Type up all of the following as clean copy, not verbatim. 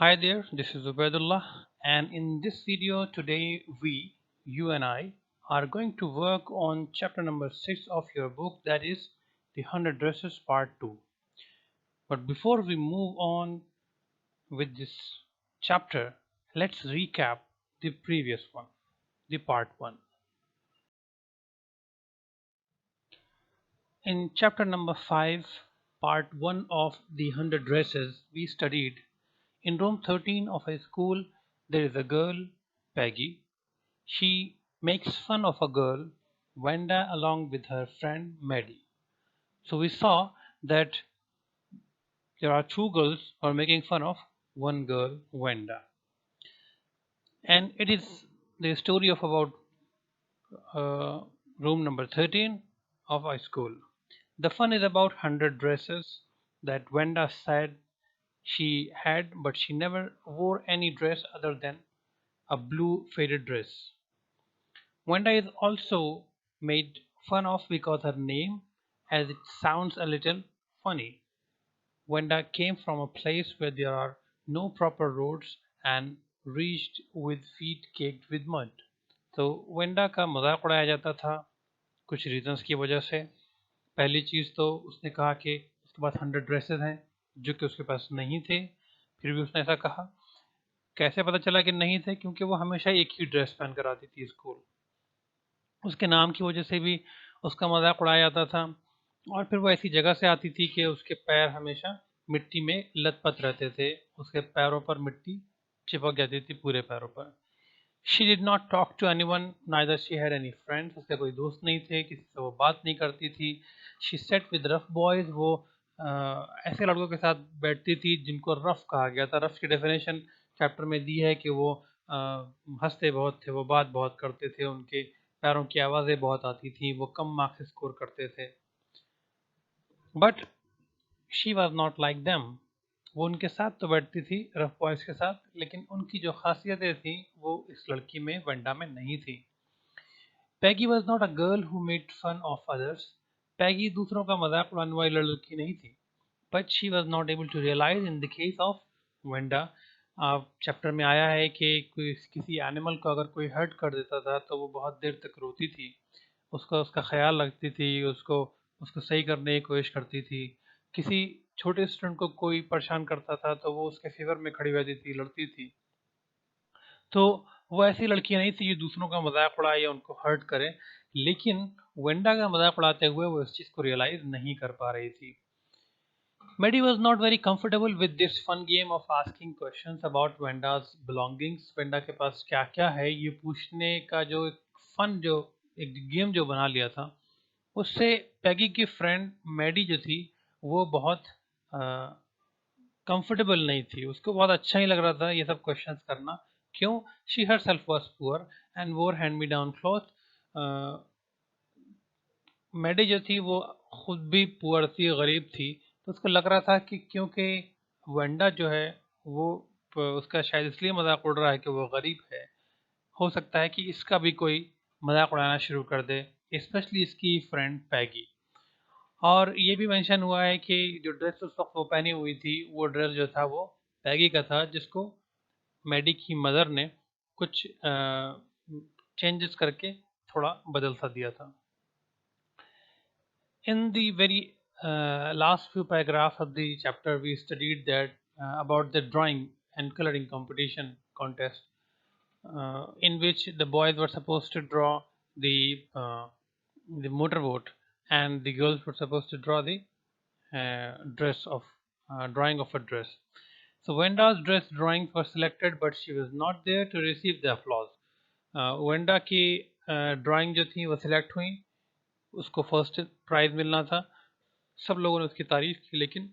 Hi there, this is Ubaidullah, and in this video today you and I, are going to work on chapter number 6 of your book, that is The 100 Dresses Part 2. But before we move on with this chapter, let's recap the previous one, the Part 1. In chapter number 5, Part 1 of The 100 Dresses, we studied in room 13 of a school there is a girl, Peggy. She makes fun of a girl, Wanda, along with her friend Maddie. So we saw that there are two girls who are making fun of one girl, Wanda. And it is the story of about uh, room number 13 of our school. The fun is about 100 dresses that Wanda said she had, but she never wore any dress other than a blue faded dress. Wanda is also made fun of because her name, as it sounds a little funny. Wanda came from a place where there are no proper roads and reached with feet caked with mud. तो Wanda का मजाक उड़ाया जाता था कुछ reasons की वजह से। पहली चीज़ तो उसने कहा कि उसके पास 100 ड्रेसेस हैं जो कि उसके पास नहीं थे, फिर भी उसने ऐसा कहा। कैसे पता चला कि नहीं थे? क्योंकि वो हमेशा एक ही ड्रेस पहन कर आती थी स्कूल। उसके नाम की वजह से भी उसका मजाक उड़ाया जाता था और फिर वो ऐसी जगह से आती थी कि उसके पैर हमेशा मिट्टी में लथपथ रहते थे, उसके पैरों पर मिट्टी चिपक जाती थी पूरे पैरों पर। She did not talk to anyone, neither she had any friends, उसके कोई दोस्त नहीं थे, किसी से वो बात नहीं करती थी। She said with rough boys, वो ऐसे लड़कों के साथ बैठती थी जिनको रफ कहा गया था। रफ की डेफिनेशन चैप्टर में दी है कि वो हंसते बहुत थे, वो बात बहुत करते थे, उनके पैरों की आवाज़ें बहुत आती थी, वो कम मार्क्स स्कोर करते थे। But she was not like them, वो उनके साथ तो बैठती थी रफ बॉयज़ के साथ, लेकिन उनकी जो खासियतें थी वो इस लड़की में, वंडा में नहीं थी। Peggy was not a girl who made fun of others, Peggy दूसरों का मजाक उड़ाने वाली लड़की नहीं थी। But she was not able to realise in the case of Wanda. Chapter में आया है कि कोई किसी एनिमल को अगर कोई हर्ट कर देता था तो वो बहुत देर तक रोती थी, उसका उसका ख्याल रखती थी, उसको उसको सही करने की कोशिश करती थी। किसी छोटे स्टूडेंट को कोई परेशान करता था तो वो उसके फेवर में खड़ी रहती थी, लड़ती थी। तो वो ऐसी लड़की नहीं थी जो दूसरों का मजाक उड़ाए या उनको हर्ट करे, लेकिन वेंडा का मजाक उड़ाते हुए वो इस चीज़ को रियलाइज नहीं कर पा रही थी। Maddie was not very comfortable with this fun game of asking questions about Wenda's belongings. Wanda के पास क्या क्या है ये पूछने का जो एक फन, जो एक गेम जो बना लिया था, उससे पैगी की फ्रेंड मैडी जो थी वो बहुत कंफर्टेबल नहीं थी, उसको बहुत अच्छा ही लग रहा था ये सब क्वेश्चंस करना। क्यों? She herself was poor and wore hand me down cloth. Maddie जो थी वो खुद भी पुअर थी, गरीब थी, तो उसको लग रहा था कि क्योंकि वेंडा जो है वो उसका शायद इसलिए मजाक उड़ रहा है कि वो गरीब है, हो सकता है कि इसका भी कोई मजाक उड़ाना शुरू कर दे, स्पेशली इसकी फ्रेंड पैगी। और ये भी मेंशन हुआ है कि जो ड्रेस उस वक्त वो पहनी हुई थी वो ड्रेस जो था वो पैगी का था, जिसको मैडी की मदर ने कुछ चेंजेस करके थोड़ा बदल सा दिया था। In the very last few paragraphs of the chapter, we studied that about the drawing and coloring competition contest, in which the boys were supposed to draw the motorboat, and the girls were supposed to draw the dress of drawing of a dress. So Wenda's dress drawings were selected, but she was not there to receive the applause. Wanda की drawing जो थी वो select हुई, उसको first prize मिलना था, सब लोगों ने उसकी तारीफ की, लेकिन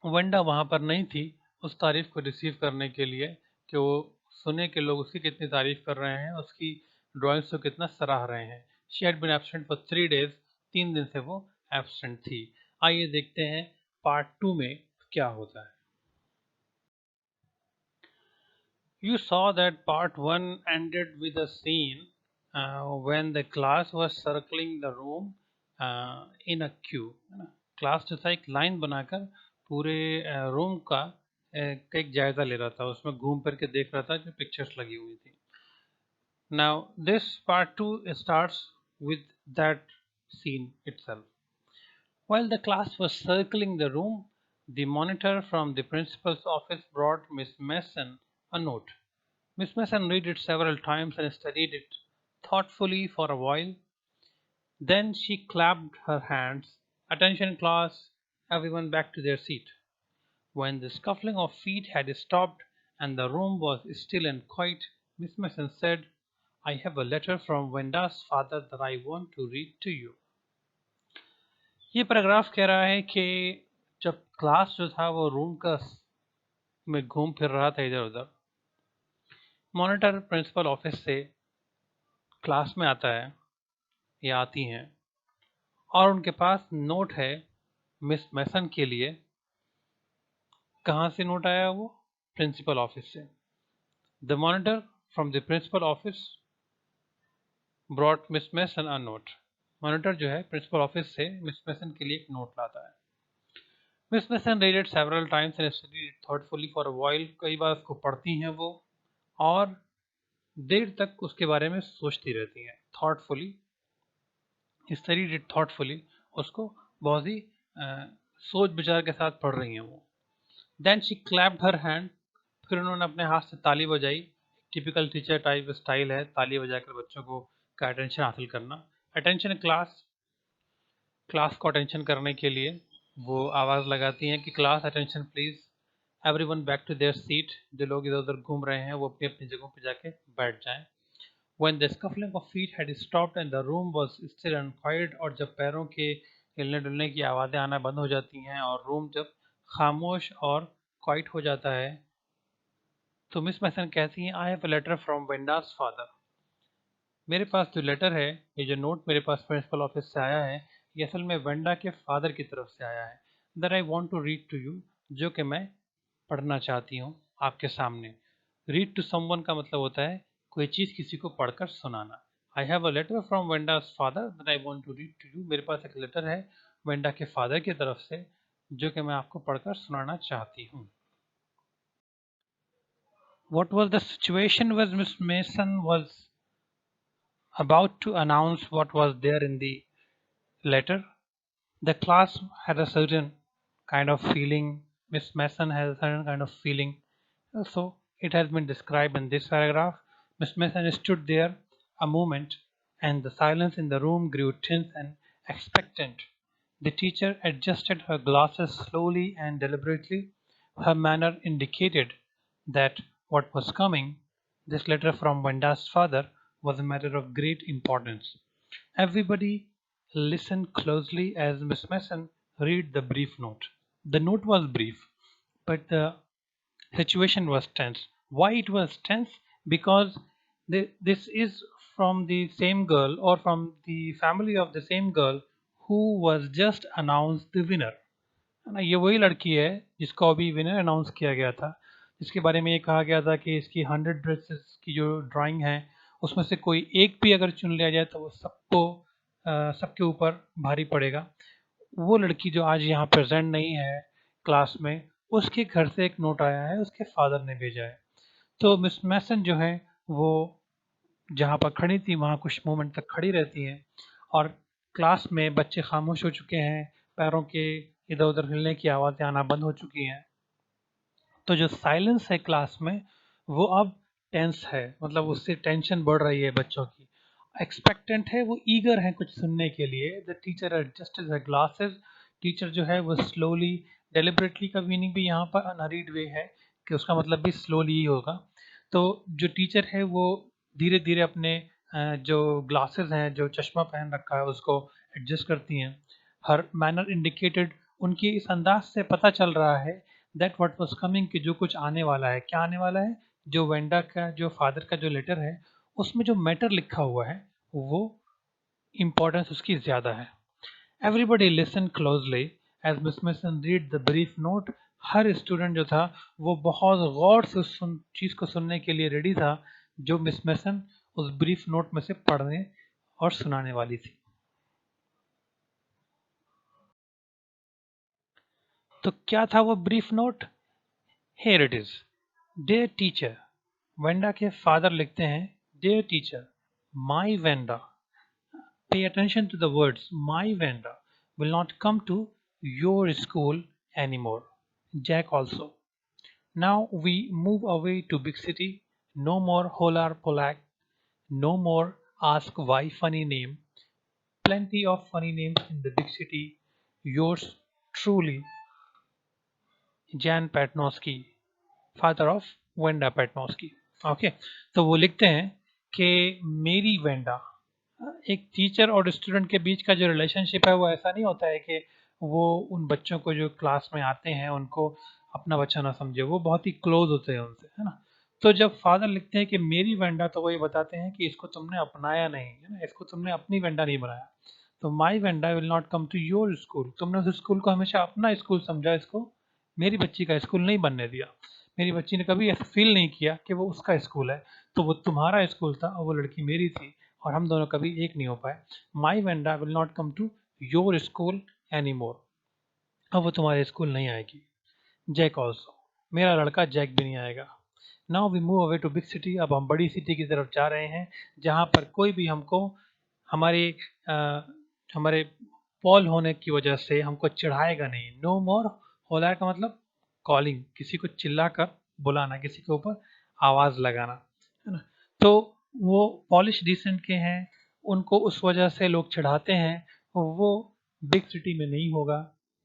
वेंडा वहाँ पर नहीं थी उस तारीफ को रिसीव करने के लिए, कि वो सुने कि लोग उसकी कितनी तारीफ कर रहे हैं, उसकी ड्राइंग्स को कितना सराह रहे हैं। She had been absent for 3 days, 3 दिन से वो एब्सेंट थी। आइए देखते हैं पार्ट 2 में क्या होता है। You saw that part 1 ended with a scene when the class was circling the room in a queue, है ना? क्लास जो था एक लाइन बनाकर पूरे रूम का का एक जायजा ले रहा था, उसमें घूम फिर के देख रहा था जो पिक्चर्स लगी हुई थी. Now this part 2 starts with that scene itself. While the class was circling the room, the monitor from the principal's office brought Miss Mason a note. Miss Mason read it several times and studied it thoughtfully for a while. Then she clapped her hands. Attention class, everyone back to their seat. When the scuffling of feet had stopped and the room was still and quiet, Miss Mason said, I have a letter from Wenda's father that I want to read to you. ये paragraph कह रहा है कि जब class जो था वो room का में घूम फिर रहा था इधर उधर, मॉनिटर प्रिंसिपल ऑफिस से क्लास में आता है या आती हैं और उनके पास नोट है मिस मैसन के लिए. कहाँ से नोट आया वो? प्रिंसिपल ऑफिस से. The monitor from the principal office brought Miss Mason a note. Monitor जो है प्रिंसिपल ऑफिस से मिस मैसन के लिए एक नोट लाता है. मिस मैसन read it several times and studied it thoughtfully for a while. कई बार उसको पढ़ती हैं वो और देर तक उसके बारे में सोचती रहती हैं. thoughtfully, studied it thoughtfully, उसको बहुत ही सोच विचार के साथ पढ़ रही हैं वो. Then she clapped her hand. फिर उन्होंने अपने हाथ से ताली बजाई. टिपिकल टीचर टाइप स्टाइल है ताली बजाकर बच्चों को का अटेंशन हासिल करना. अटेंशन क्लास को अटेंशन करने के लिए वो आवाज़ लगाती हैं कि class attention please, everyone back to their seat. जो लोग इधर उधर घूम रहे हैं वो अपनी अपनी जगहों पर जाके बैठ जाएं. When the scuffling of feet had stopped and the room was still and quiet, और जब पैरों के हिलने डुलने की आवाज़ें आना बंद हो जाती हैं और रूम जब खामोश और क्वाइट हो जाता है, तो मिस मैसन कहती हैं, I have a letter from Wanda's father. मेरे पास जो लेटर है, ये जो नोट मेरे पास प्रिंसिपल ऑफिस से आया है, ये असल में वेंडा के फादर की तरफ से आया है. That I want to read to you, जो कि मैं पढ़ना चाहती हूँ आपके सामने. रीड टू समवन का मतलब होता है कोई चीज़ किसी को पढ़कर सुनाना. I have a letter from Wanda's father that I want to read to you. मेरे पास एक लेटर है वेंडा के फादर की तरफ से जो कि मैं आपको पढ़कर सुनाना चाहती हूँ. What was the situation was Miss Mason was about to announce what was there in the letter. The class had a certain kind of feeling. Miss Mason has a certain kind of feeling. So it has been described in this paragraph. Miss Mason stood there a moment, and the silence in the room grew tense and expectant. The teacher adjusted her glasses slowly and deliberately. Her manner indicated that what was coming, this letter from Vanda's father, was a matter of great importance. Everybody listened closely as Miss Mason read the brief note. The note was brief, but the situation was tense. Why it was tense? Because this is from the same girl or from the family of the same girl who was just announced the winner. है ना, ये वही लड़की है जिसको अभी winner announce किया गया था, जिसके बारे में ये कहा गया था कि इसकी 100 ड्रेसेस की जो ड्राइंग है उसमें से कोई एक भी अगर चुन लिया जाए तो वो सबके ऊपर भारी पड़ेगा. वो लड़की जो आज यहाँ प्रेजेंट नहीं है क्लास में, उसके घर से एक नोट आया है, उसके फादर ने भेजा है. तो मिस मैसन जो है वो जहाँ पर खड़ी थी वहाँ कुछ मोमेंट तक खड़ी रहती हैं और क्लास में बच्चे खामोश हो चुके हैं, पैरों के इधर उधर हिलने की आवाज़ें आना बंद हो चुकी हैं. तो जो साइलेंस है क्लास में वो अब टेंस है, मतलब उससे टेंशन बढ़ रही है बच्चों की. एक्सपेक्टेंट है, वो ईगर है कुछ सुनने के लिए. The teacher adjusted the glasses. Teacher जो है वो स्लोली, डेलिबरेटली का मीनिंग भी यहाँ पर अनहरीड वे है कि उसका मतलब भी स्लोली ही होगा. तो जो टीचर है वो धीरे धीरे अपने जो ग्लासेस हैं, जो चश्मा पहन रखा है, उसको एडजस्ट करती हैं. हर मैनर इंडिकेटेड, उनकी इस अंदाज से पता चल रहा है दैट व्हाट वाज कमिंग, कि जो कुछ आने वाला है. क्या आने वाला है? जो वेंडा का जो फादर का जो लेटर है उसमें जो मैटर लिखा हुआ है वो इम्पोर्टेंस उसकी ज़्यादा है. Everybody listen closely as Miss Mason read the brief note. हर स्टूडेंट जो था वो बहुत गौर से उस चीज़ को सुनने के लिए रेडी था जो मिस मैसन उस ब्रीफ नोट में से पढ़ने और सुनाने वाली थी. तो क्या था वो brief note? Here it is. Dear teacher, Venda के father लिखते हैं Dear teacher, my Venda. Pay attention to the words. My Venda will not come to your school anymore. Jack also. Now we move away to big city. No more holar polak. No more ask why funny name. Plenty of funny names in the big city. Yours truly, Jan Patnosky, father of Wanda Petronski. Okay, तो वो लिखते हैं कि मेरी Wanda, एक teacher और student के बीच का जो रिलेशनशिप है वो ऐसा नहीं होता है कि वो उन बच्चों को जो क्लास में आते हैं उनको अपना बच्चा ना समझे, वो बहुत ही क्लोज होते हैं उनसे, है ना. तो जब फादर लिखते हैं कि मेरी वेंडा, तो वो ये बताते हैं कि इसको तुमने अपनाया नहीं है ना, इसको तुमने अपनी वेंडा नहीं बनाया. तो my Wanda will not come to your school. तुमने उस स्कूल को हमेशा अपना स्कूल समझा, इसको मेरी बच्ची का स्कूल नहीं बनने दिया. मेरी बच्ची ने कभी ऐसा फील नहीं किया कि वो उसका स्कूल है, तो वो तुम्हारा स्कूल था और वो लड़की मेरी थी और हम दोनों कभी एक नहीं हो पाए. My Wanda will not come to your school any more. अब वो तुम्हारे स्कूल नहीं आएगी. Jack also. मेरा लड़का जैक भी नहीं आएगा. Now we move away to big city. अब हम बड़ी सिटी की तरफ जा रहे हैं जहाँ पर कोई भी हमको हमारे हमारे पॉल होने की वजह से हमको चिढ़ाएगा नहीं. नो मोर होला का मतलब कॉलिंग, किसी को चिल्लाकर बुलाना, किसी के ऊपर आवाज लगाना, है ना. तो वो पॉलिश डिसेंट के हैं, उनको उस वजह से लोग चिढ़ाते हैं. वो बिग सिटी में नहीं होगा.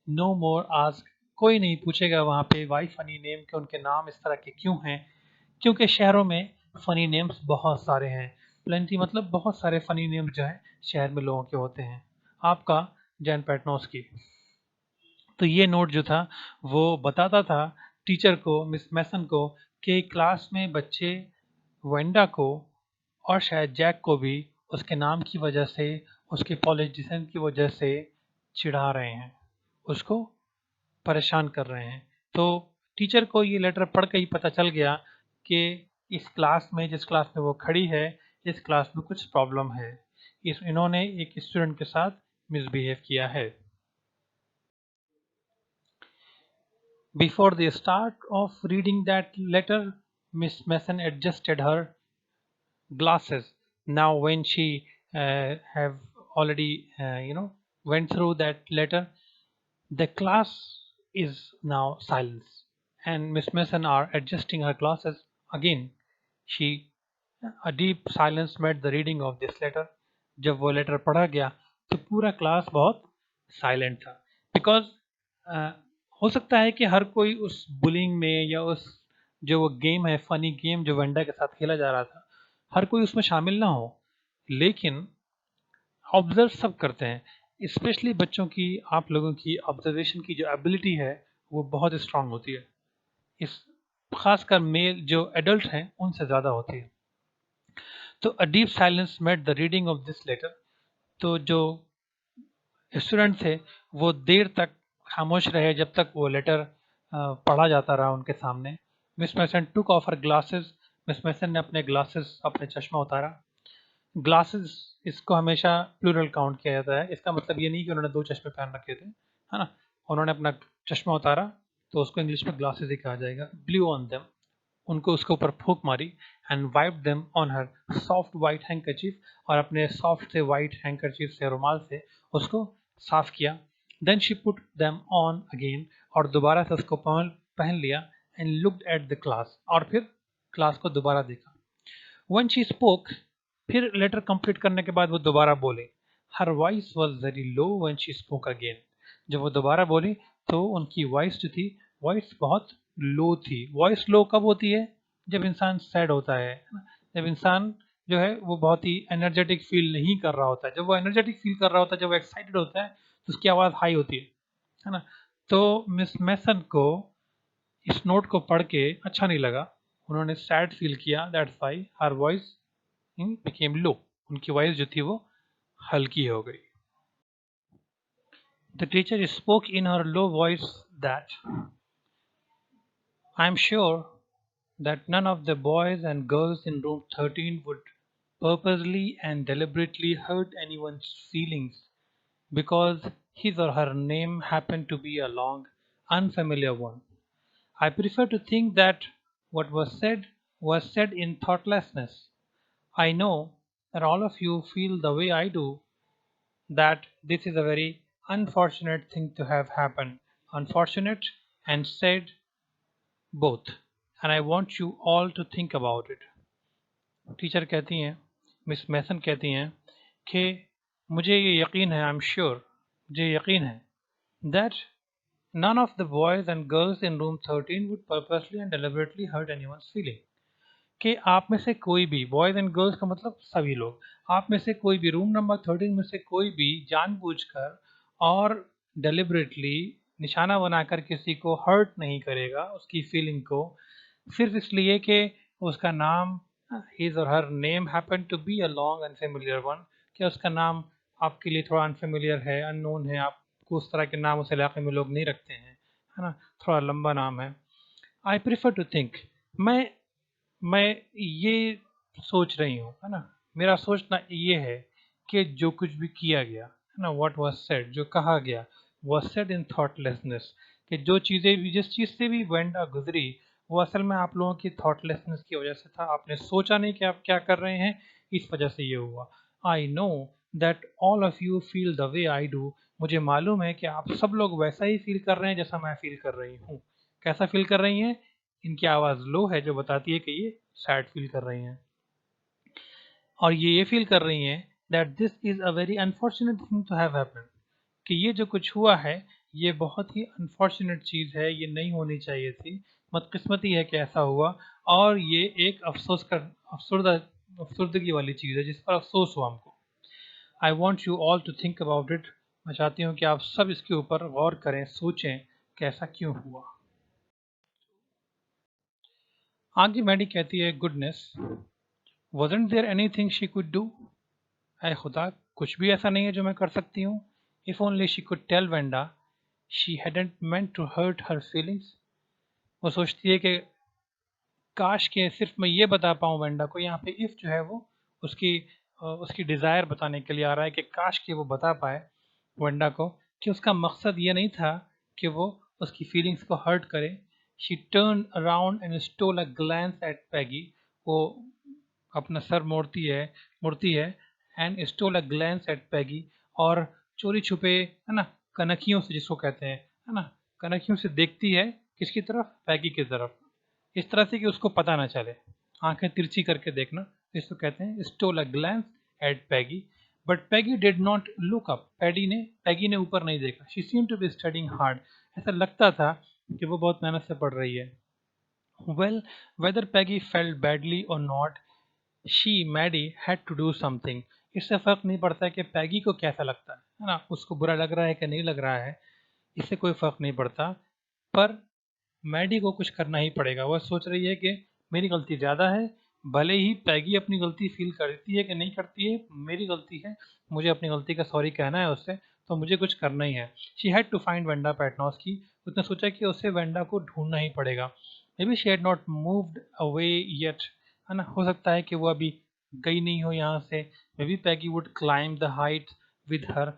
नो मोर आस्क. कोई नहीं पूछेगा वहाँ पे वाई फनी नेम के उनके नाम इस तरह के क्यों हैं, क्योंकि शहरों में फनी नेम्स बहुत सारे हैं. प्लेंटी मतलब बहुत सारे फनी नेम्स जो हैं शहर में लोगों के होते हैं. आपका जैन पैटनोस्की. तो ये नोट जो था वो बताता था टीचर को, मिस मैसन को, कि क्लास में बच्चे वेंडा को और शायद जैक को भी उसके नाम की वजह से, उसके पॉलिश डिसेंट की वजह से चिढ़ा रहे हैं, उसको परेशान कर रहे हैं. तो टीचर को ये लेटर पढ़ के ही पता चल गया कि इस क्लास में, जिस क्लास में वो खड़ी है, इस क्लास में कुछ प्रॉब्लम है. इन्होंने एक स्टूडेंट के साथ मिसबिहेव किया है. Before the start of reading that letter, Miss Mason adjusted her glasses. Now, when she have already, went through that letter, the class is now silence, and Miss Mason are adjusting her glasses again. She A deep silence met the reading of this letter. जब वो letter पढ़ा गया तो पूरा class बहुत silent था. Because हो सकता है कि हर कोई उस बुलिंग में या उस जो वो गेम है, फनी गेम जो वेंडा के साथ खेला जा रहा था, हर कोई उसमें शामिल ना हो, लेकिन ऑब्जर्व सब करते हैं. स्पेशली बच्चों की, आप लोगों की ऑब्जर्वेशन की जो एबिलिटी है वो बहुत स्ट्रांग होती है. इस खासकर मेल जो एडल्ट हैं उनसे ज़्यादा होती है. तो a deep silence met the reading of this letter. तो जो स्टूडेंट थे वो देर तक खामोश रहे जब तक वो लेटर पढ़ा जाता रहा उनके सामने. Miss Mason took off her glasses. Miss Mason ने अपने ग्लासेस, अपने चश्मा उतारा. ग्लासेस, इसको हमेशा प्लूरल काउंट किया जाता है. इसका मतलब ये नहीं कि उन्होंने दो चश्मे पहन रखे थे, है ना. उन्होंने अपना चश्मा उतारा तो उसको इंग्लिश में ग्लासेस ही कहा जाएगा. ब्लू ऑन देम, उनको उसके ऊपर फूंक मारी. And wipe them on her soft white handkerchief, और अपने सॉफ्ट से वाइट हैंकरचीफ से, रुमाल से उसको साफ किया. Then she put them on again, और दोबारा से उसको पहन लिया. And looked at the class, और फिर क्लास को दोबारा देखा. व्हेन शी स्पोक, फिर लेटर कंप्लीट करने के बाद वो दोबारा बोले. Her voice was very low when she spoke again. जब वो दोबारा बोली तो उनकी वॉइस जो थी, वॉइस बहुत लो थी. वॉइस लो कब होती है? जब इंसान सैड होता है, जब इंसान जो है वो बहुत ही एनर्जेटिक फील नहीं कर रहा होता है. जब वो एनर्जेटिक फील कर रहा होता है, जब वो एक्साइटेड होता है, तो उसकी आवाज़ हाई होती है ना. तो मिस मैसन को इस नोट को पढ़ के अच्छा नहीं लगा. उन्होंने सैड फील किया. That's why her voice became low. उनकी वॉइस जो थी वो हल्की हो गई. The teacher spoke in her low voice that I am sure that none of the boys and girls in room 13 would purposely and deliberately hurt anyone's feelings because his or her name happened to be a long, unfamiliar one. I prefer to think that what was said in thoughtlessness. I know that all of you feel the way I do, that this is a very unfortunate thing to have happened. Unfortunate and said both. And I want you all to think about it. Teacher कहती हैं, miss Mason कहती हैं कि मुझे ये यकीन है, I am sure, मुझे यकीन है that none of the boys and girls in room 13 would purposely and deliberately hurt anyone's feeling. कि आप में से कोई भी, बॉयज एंड गर्ल्स का मतलब सभी लोग, आप में से कोई भी, रूम नंबर 13 में से कोई भी जानबूझकर और डेलिबरेटली निशाना बनाकर किसी को हर्ट नहीं करेगा, उसकी फीलिंग को, सिर्फ इसलिए कि उसका नाम, हिज और her name happen to be a long unfamiliar one, कि उसका नाम आपके लिए थोड़ा अनफेमिलियर है, अननोन है, आपको उस तरह के नाम उस इलाके में लोग नहीं रखते हैं, है ना, थोड़ा लंबा नाम है. आई प्रिफर टू थिंक, मैं ये सोच रही हूँ, है ना, मेरा सोचना ये है कि जो कुछ भी किया गया, है ना, व्हाट वाज सेड, जो कहा गया, वाज सेड इन थॉटलेसनेस, कि जो चीज़ें भी, जिस चीज़ से भी वेंडा गुजरी, वो असल में आप लोगों की थॉटलेसनेस की वजह से था. आपने सोचा नहीं कि आप क्या कर रहे हैं, इस वजह से ये हुआ. I know that all of you feel the way I do. मुझे मालूम है कि आप सब लोग वैसा ही फील कर रहे हैं जैसा मैं फील कर रही हूँ. कैसा फील कर रही हैं? इनकी आवाज़ लो है जो बताती है कि ये सैड फील कर रही हैं, और ये फील कर रही हैं that this is a very unfortunate thing to have happened, कि ये जो कुछ हुआ है ये बहुत ही अनफॉर्चुनेट चीज़ है, ये नहीं होनी चाहिए थी, बदकिस्मती है कि ऐसा हुआ, और ये एक अफसुर्दगी वाली चीज़ है जिस पर अफसोस हुआ हमको. I want you all to think about it. मैं चाहती हूँ कि आप सब इसके ऊपर गौर करें, सोचें कि ऐसा क्यों हुआ. आगे मैडी कहती है, goodness, wasn't there anything she could do? ऐ खुदा, कुछ भी ऐसा नहीं है जो मैं कर सकती हूँ. If only she could tell Wenda she hadn't meant to hurt her feelings. वो सोचती है कि काश के सिर्फ मैं ये बता पाऊँ वेंडा को. यहाँ पे इफ़ जो है वो उसकी डिज़ायर बताने के लिए आ रहा है कि काश कि वो बता पाए वेंडा को कि उसका मकसद ये नहीं था कि वो उसकी फीलिंग्स को हर्ट करे. She turn around and stole a glance at Peggy. वो अपना सर मोड़ती है and stole a glance at Peggy, और चोरी छुपे, है ना, कनखियों से, जिसको कहते हैं, है ना, कनखियों से देखती है किसकी तरफ, पैगी की तरफ, इस तरह से कि उसको पता ना चले, आंखें तिरछी करके देखना, इसको कहते हैं stole a glance at Peggy. But Peggy did not look up. Peggy ने ऊपर नहीं देखा. She seem to be studying hard. ऐसा लगता था कि वो बहुत मेहनत से पढ़ रही है. Well, whether Peggy felt badly और not, she Maddie had to do something. इससे फर्क नहीं पड़ता कि पैगी को कैसा लगता है ना, उसको बुरा लग रहा है कि नहीं लग रहा है, इससे कोई फर्क नहीं पड़ता. पर मैडी को कुछ करना ही पड़ेगा. वह सोच रही है कि मेरी गलती ज़्यादा है, भले ही पैगी अपनी गलती फील करती है कि नहीं करती है, मेरी गलती है, मुझे अपनी गलती का सॉरी कहना है उससे, तो मुझे कुछ करना ही है. She had to find Wanda Petronski. उसने सोचा कि उसे वेंडा को ढूंढना ही पड़ेगा. Maybe she had not moved away yet, है ना, हो सकता है कि वो अभी गई नहीं हो यहाँ से. May be Peggy would climb the height with her.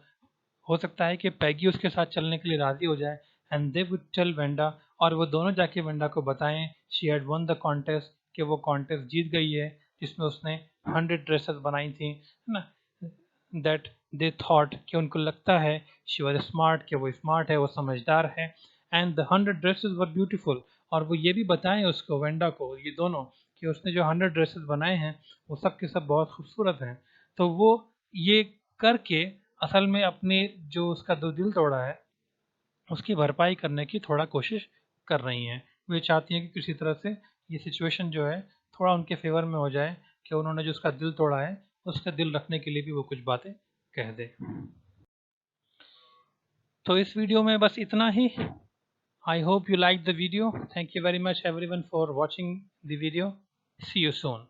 हो सकता है कि पैगी उसके साथ चलने के लिए राजी हो जाए. And they would tell Wanda, और वो दोनों जाके वेंडा को बताएं, she had won the contest, कि वो कॉन्टेस्ट जीत गई है जिसमें उसने 100 ड्रेसेस बनाई थी, है ना. दैट दे थॉट, कि उनको लगता है, शी वॉज स्मार्ट, कि वो स्मार्ट है, वो समझदार है. And the 100 dresses were beautiful. और वो ये भी बताएं उसको, वेंडा को, ये दोनों, कि उसने जो 100 ड्रेसेस बनाए हैं वो सब के सब बहुत खूबसूरत हैं. तो वो ये करके असल में अपने जो उसका जो दिल तोड़ा है उसकी भरपाई करने की थोड़ा कोशिश कर रही हैं. वे चाहती हैं कि किसी तरह से ये सिचुएशन जो है थोड़ा उनके फेवर में हो जाए, कि उन्होंने जो उसका दिल तोड़ा है उसका दिल रखने के लिए भी वो कुछ बातें कह दे. तो इस वीडियो में बस इतना ही. I hope you like the video. Thank you very much everyone for watching the video. See you soon.